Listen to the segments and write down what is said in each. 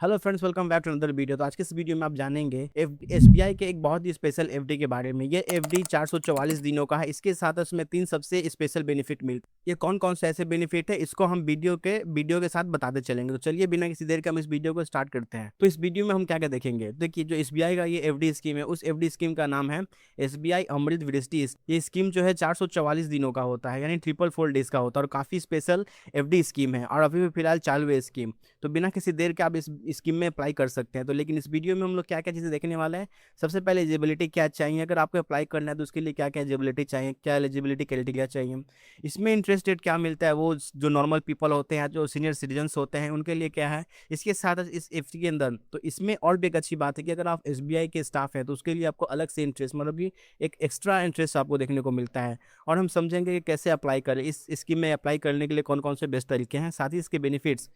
Hello friends, welcome back to another video. तो आज के इस वीडियो में आप जानेंगे एसबीआई के एक बहुत ही स्पेशल एफडी के बारे में। ये एफडी 444 दिनों का है। इसके साथ उसमें 3 सबसे स्पेशल बेनिफिट मिलते हैं। ये कौन कौन से ऐसे बेनिफिट है, इसको हम वीडियो के साथ बताते चलेंगे। तो चलिए बिना किसी देर के हम इस वीडियो को स्टार्ट करते हैं। तो इस वीडियो में हम क्या क्या देखेंगे, देखिए जो एसबीआई का ये एफडी स्कीम है, उस एफडी स्कीम का नाम है एसबीआई अमृत वृष्टि। ये स्कीम जो है 444 दिनों का होता है, यानी 444 डेज का होता है और काफ़ी स्पेशल एफडी स्कीम है और अभी भी फिलहाल चालू है स्कीम। तो बिना किसी देर के आप इस स्कीम में अप्लाई कर सकते हैं। तो लेकिन इस वीडियो में हम लोग क्या क्या चीज़ें देखने वाले हैं। सबसे पहले एलिजिबिलिटी क्या चाहिए, अगर आपको अप्लाई करना है तो उसके लिए क्या क्या एलिजिबिलिटी चाहिए, क्या एलिजिबिलिटी क्राइटेरिया चाहिए, इसमें इंटरेस्ट रेट क्या मिलता है, वो जो नॉर्मल पीपल होते हैं, जो सीनियर सिटीजन्स होते हैं, उनके लिए क्या है। इसके साथ इस एफ के अंदर तो इसमें और भी एक अच्छी बात है कि अगर आप एसबीआई के स्टाफ हैं तो उसके लिए आपको अलग से इंटरेस्ट, मतलब कि एक एक्स्ट्रा इंटरेस्ट आपको देखने को मिलता है। और हम समझेंगे कि कैसे अप्लाई करें, इस स्कीम में अप्लाई करने के लिए कौन कौन से बेस्ट तरीके हैं, साथ ही इसके बेनिफिट्स।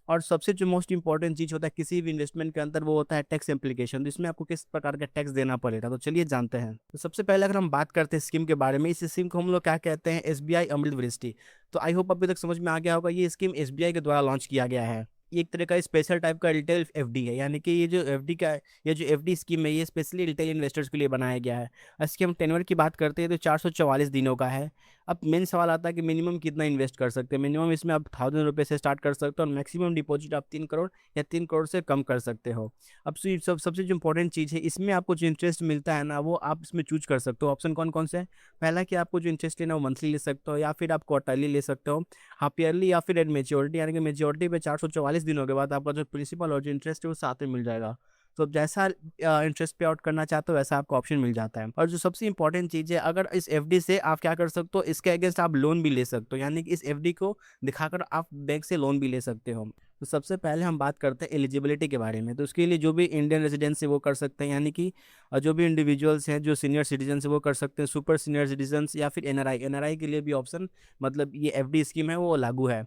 और सबसे जो मोस्ट इंपॉर्टेंट चीज़ होता है किसी भी इन्वेस्टमेंट के अंदर, वो होता है टैक्स इम्प्लीकेशन। तो इसमें आपको किस प्रकार का टैक्स देना पड़ेगा, तो चलिए जानते हैं। तो सबसे पहले अगर हम बात करते हैं स्कीम के बारे में, इस स्कीम को हम लोग क्या कहते हैं, एसबीआई अमृत वृष्टि। तो आई होप अभी तक समझ में आ गया होगा, ये स्कीम एसबीआई के द्वारा लॉन्च किया गया है। ये एक तरह का स्पेशल टाइप का रिटेल एफडी है, यानी कि ये जो एफडी स्कीम है, ये स्पेशली रिटेल इन्वेस्टर्स के लिए बनाया गया है। इसके हम टेन्योर की बात करते हैं तो 444 दिनों का है। अब मेन सवाल आता है कि मिनिमम कितना इन्वेस्ट कर सकते हैं। मिनिमम इसमें आप 1000 रुपये से स्टार्ट कर सकते हो और मैक्सिमम डिपॉजिट आप 3 करोड़ या 3 करोड़ से कम कर सकते हो। अब सबसे जो इंपॉर्टेंट चीज़ है, इसमें आपको जो इंटरेस्ट मिलता है ना, वो आप इसमें चूज कर सकते हो। ऑप्शन कौन कौन से हैं। पहला कि आपको जो इंटरेस्ट लेना, वो मंथली ले सकते हो या फिर आप क्वार्टरली ले सकते हो, हाफ ईयरली या फिर एट मेच्योरिटी, यानी कि मेच्योरिटी पे 444 दिनों के बाद आपका जो प्रिंसिपल और जो इंटरेस्ट है वो साथ में मिल जाएगा। तो आप जैसा इंटरेस्ट पे आउट करना चाहते हो वैसा आपको ऑप्शन मिल जाता है। और जो सबसे इंपॉर्टेंट चीज़ है, अगर इस एफडी से आप क्या कर सकते हो, इसके अगेंस्ट आप लोन भी ले सकते हो, यानी कि इस एफडी को दिखाकर आप बैंक से लोन भी ले सकते हो। तो सबसे पहले हम बात करते हैं एलिजिबिलिटी के बारे में। तो उसके लिए जो भी इंडियन रेजिडेंट्स है वो कर सकते हैं, यानी कि जो भी इंडिविजुअल्स हैं, जो सीनियर सिटीजन है वो कर सकते हैं, सुपर सीनियर सिटीजन्स या फिर एनआरआई के लिए भी ऑप्शन, मतलब ये एफडी स्कीम है वो लागू है।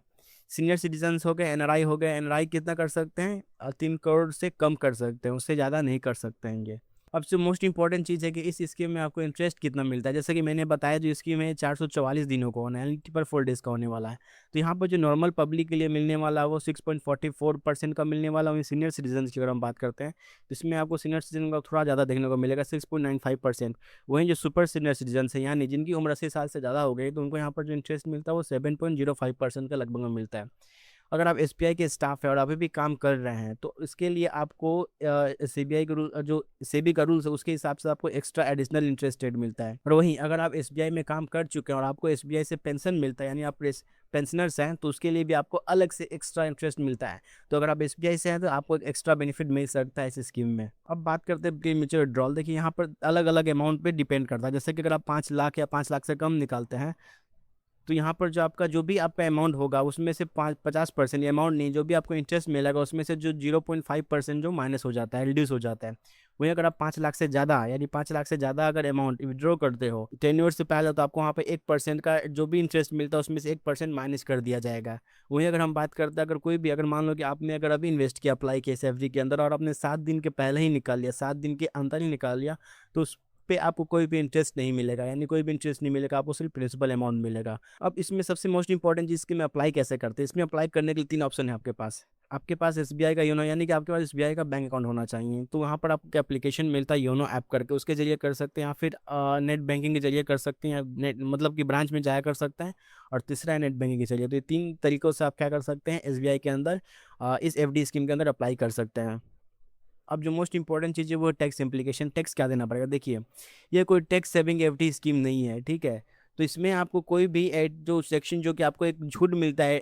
सीनियर सिटीजन्स हो गए, एनआरआई हो गए। एनआरआई कितना कर सकते हैं, 3 करोड़ से कम कर सकते हैं, उससे ज़्यादा नहीं कर सकते हैं ये। अब जो मोस्ट इंपॉर्टेंट चीज़ है कि इस स्कीम में आपको इंटरेस्ट कितना मिलता है। जैसे कि मैंने बताया, जो स्कीम है 444 दिनों का होना है, 4 डेज का होने वाला है। तो यहाँ पर जो नॉर्मल पब्लिक के लिए मिलने वाला है वो 6.44% का मिलने वाला। वहीं सीनियर सिटीजन की अगर हम बात करते हैं तो इसमें आपको सीनियर सिटीजन का थोड़ा ज़्यादा देखने को मिलेगा, 6.95%। वहीं जो सुपर सीनियर सिटीजन है, यानी जिनकी उम्र 80 साल से ज़्यादा हो गई, तो उनको यहाँ पर जो इंटरेस्ट मिलता है वो 7.05% का लगभग में मिलता है। अगर आप एसबीआई के स्टाफ है और अभी भी काम कर रहे हैं तो इसके लिए आपको सीबीआई का रूल, जो सेबी का रूल्स है, उसके हिसाब से आपको एक्स्ट्रा एडिशनल इंटरेस्ट रेट मिलता है। और वहीं अगर आप एसबीआई में काम कर चुके हैं और आपको एसबीआई से पेंशन मिलता है, यानी आप पेंशनर्स हैं, तो उसके लिए भी आपको अलग से एक्स्ट्रा इंटरेस्ट मिलता है। तो अगर आप एसबीआई से हैं तो आपको एक एक्स्ट्रा बेनिफिट मिल सकता है इस स्कीम में। अब बात करते हैं प्री म्यूचुअल विड्रॉल। देखिए यहाँ पर अलग अलग अमाउंट पे डिपेंड करता है। जैसे कि अगर आप 5 लाख या 5 लाख से कम निकालते हैं तो यहाँ पर जो भी आपका अमाउंट होगा उसमें से 50% अमाउंट नहीं, जो भी आपको इंटरेस्ट मिलेगा उसमें से जो 0.5% जो माइनस हो जाता है, रिड्यूस हो जाता है। वहीं अगर आप 5 लाख से ज़्यादा, यानी 5 लाख से ज़्यादा अगर अमाउंट विड्रॉ करते हो 10 ईयर से पहले, तो आपको वहाँ पे 1% का जो भी इंटरेस्ट मिलता है उसमें से 1% माइनस कर दिया जाएगा। वहीं अगर हम बात करते हैं, अगर कोई भी, अगर मान लो कि आपने अगर अभी इन्वेस्ट किया, अप्लाई किया इस एफडी के अंदर और आपने 7 दिन के पहले ही निकाल लिया, 7 दिन के अंदर ही निकाल लिया, तो उस पे आपको कोई भी इंटरेस्ट नहीं मिलेगा, यानी कोई भी इंटरेस्ट नहीं मिलेगा, आपको सिर्फ प्रिंसिपल अमाउंट मिलेगा। अब इसमें सबसे मोस्ट इंपॉर्टेंट चीज़ कि मैं अप्लाई कैसे करते हैं। इसमें अप्लाई करने के लिए 3 ऑप्शन है आपके पास। आपके पास एसबीआई का योनो, यानी कि आपके पास एसबीआई का बैंक अकाउंट होना चाहिए। तो वहाँ पर आपको एप्लीकेशन मिलता है योनो ऐप करके, उसके जरिए कर सकते हैं, या फिर नेट बैंकिंग के जरिए कर सकते हैं, या नेट मतलब कि ब्रांच में जाया कर सकते हैं। और तीसरा है नेट बैंकिंग के जरिए। तो ये 3 तरीकों से आप क्या कर सकते हैं, एसबीआई के अंदर इस एफडी स्कीम के अंदर अप्लाई कर सकते हैं। अब जो मोस्ट इंपॉर्टेंट चीज़ है वो टैक्स इम्प्लीकेशन। टैक्स क्या देना पड़ेगा, देखिए ये कोई टैक्स सेविंग एफडी स्कीम नहीं है, ठीक है। तो इसमें आपको कोई भी जो सेक्शन, जो कि आपको एक छूट मिलता है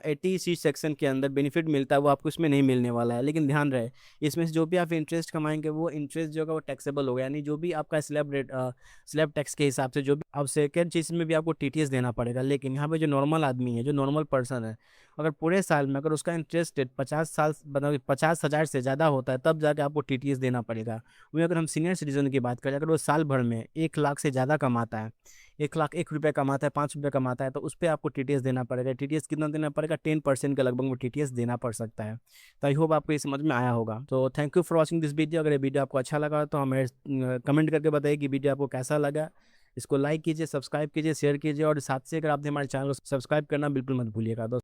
80C सेक्शन के अंदर बेनिफिट मिलता है, वो आपको इसमें नहीं मिलने वाला है। लेकिन ध्यान रहे, इसमें से जो भी आप इंटरेस्ट कमाएंगे वो इंटरेस्ट जो होगा वो टैक्सेबल होगा, यानी जो भी आपका स्लैब टैक्स के हिसाब से जो भी। अब सेकेंड चीज़ में भी आपको टीटीएस देना पड़ेगा। लेकिन यहाँ पे जो नॉर्मल आदमी है, जो नॉर्मल पर्सन है, अगर पूरे साल में अगर उसका इंटरेस्ट रेट 50 साल, मतलब 50,000 से ज़्यादा होता है, तब जाके आपको टीटीएस देना पड़ेगा। वहीं अगर हम सीनियर सिटीजन की बात करें, अगर वो साल भर में 1 लाख से ज़्यादा कमाता है, 1 लाख 1 रुपये कमाता है, 5 रुपये कमाता है, तो उस पर आपको टीटीएस देना पड़ेगा। टीटीएस कितना देना पड़ेगा, 10% के लगभग वो टीटीएस देना पड़ सकता है। तो आई होप आपको ये समझ में आया होगा। तो thank you for watching this video. अगर ये वीडियो आपको अच्छा लगा तो हमें कमेंट करके बताइए कि वीडियो आपको कैसा लगा। इसको लाइक कीजिए, सब्सक्राइब कीजिए, शेयर कीजिए, और साथ से अगर आपने हमारे चैनल को सब्सक्राइब करना बिल्कुल मत भूलिएगा दोस्तों।